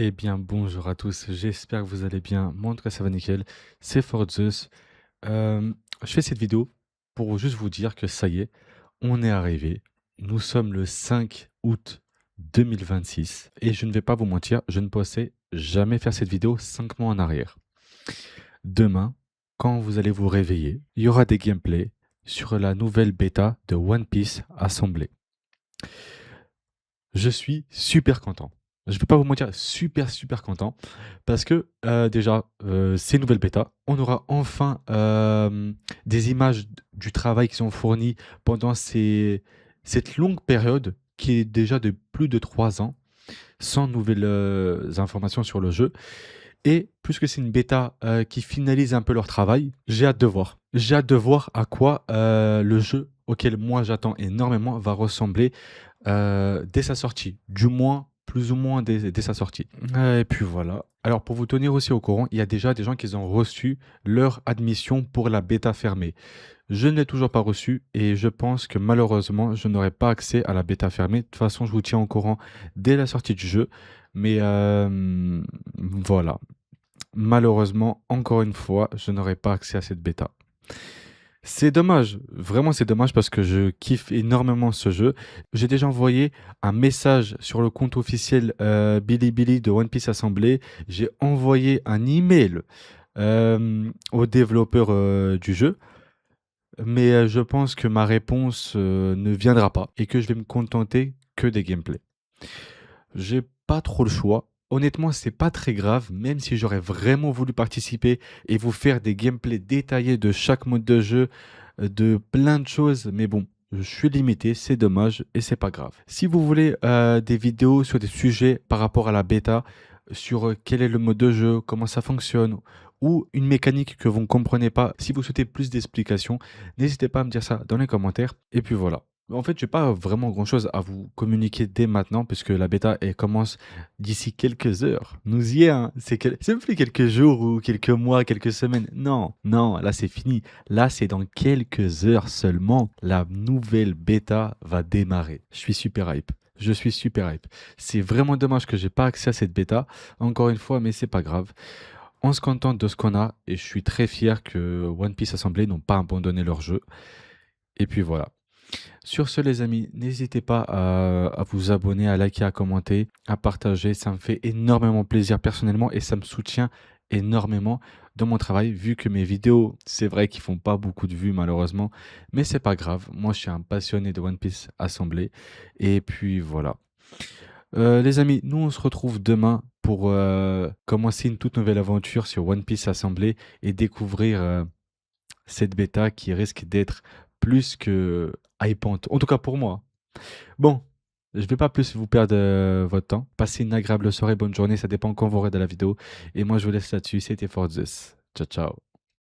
Eh bien, bonjour à tous, j'espère que vous allez bien. Moi, en tout cas, ça va nickel. C'est Forzus. Je fais cette vidéo pour juste vous dire que ça y est, on est arrivé. Nous sommes le 5 août 2026 et je ne vais pas vous mentir, je ne pensais jamais faire cette vidéo 5 mois en arrière. Demain, quand vous allez vous réveiller, il y aura des gameplays sur la nouvelle bêta de One Piece Assemblée. Je suis super content. Je ne vais pas vous mentir, super content parce que, déjà, c'est une nouvelle bêta. On aura enfin, des images du travail qui sont fournis pendant cette longue période qui est déjà de plus de 3 ans, sans nouvelles, informations sur le jeu. Et puisque c'est une bêta, qui finalise un peu leur travail, j'ai hâte de voir. J'ai hâte de voir à quoi, le jeu auquel moi j'attends énormément va ressembler, dès sa sortie. Du moins, plus ou moins dès sa sortie. Et puis voilà. Alors pour vous tenir aussi au courant, il y a déjà des gens qui ont reçu leur admission pour la bêta fermée. Je ne l'ai toujours pas reçu et je pense que malheureusement, je n'aurai pas accès à la bêta fermée. De toute façon, je vous tiens au courant dès la sortie du jeu. Mais voilà. Malheureusement, encore une fois, je n'aurai pas accès à cette bêta. C'est dommage, vraiment c'est dommage parce que je kiffe énormément ce jeu. J'ai déjà envoyé un message sur le compte officiel Bilibili de One Piece Assemblée. J'ai envoyé un email aux développeurs du jeu, mais je pense que ma réponse ne viendra pas et que je vais me contenter que des gameplays. J'ai pas trop le choix. Honnêtement, c'est pas très grave, même si j'aurais vraiment voulu participer et vous faire des gameplays détaillés de chaque mode de jeu, de plein de choses, mais bon, je suis limité, c'est dommage et c'est pas grave. Si vous voulez des vidéos sur des sujets par rapport à la bêta, sur quel est le mode de jeu, comment ça fonctionne, ou une mécanique que vous ne comprenez pas, si vous souhaitez plus d'explications, n'hésitez pas à me dire ça dans les commentaires. Et puis voilà. En fait, j'ai pas vraiment grand-chose à vous communiquer dès maintenant, puisque la bêta, elle commence d'ici quelques heures. Nous y est, hein. C'est même plus quelques jours ou quelques mois, quelques semaines. Non, non, là c'est fini. Là, c'est dans quelques heures seulement. La nouvelle bêta va démarrer. Je suis super hype. Je suis super hype. C'est vraiment dommage que j'ai pas accès à cette bêta, encore une fois, mais c'est pas grave. On se contente de ce qu'on a et je suis très fier que One Piece Assemblée n'ont pas abandonné leur jeu. Et puis voilà. Sur ce, les amis, n'hésitez pas à vous abonner, à liker, à commenter, à partager. Ça me fait énormément plaisir personnellement et ça me soutient énormément dans mon travail, vu que mes vidéos, c'est vrai qu'ils font pas beaucoup de vues malheureusement, mais c'est pas grave. Moi, je suis un passionné de One Piece Assemblée. Et puis voilà. Les amis, nous on se retrouve demain pour commencer une toute nouvelle aventure sur One Piece Assemblée et découvrir cette bêta qui risque d'être plus que hypante. En tout cas pour moi. Bon, je vais pas plus vous perdre votre temps. Passez une agréable soirée, bonne journée, ça dépend quand vous regardez la vidéo. Et moi je vous laisse là-dessus, c'était Forzus. Ciao ciao.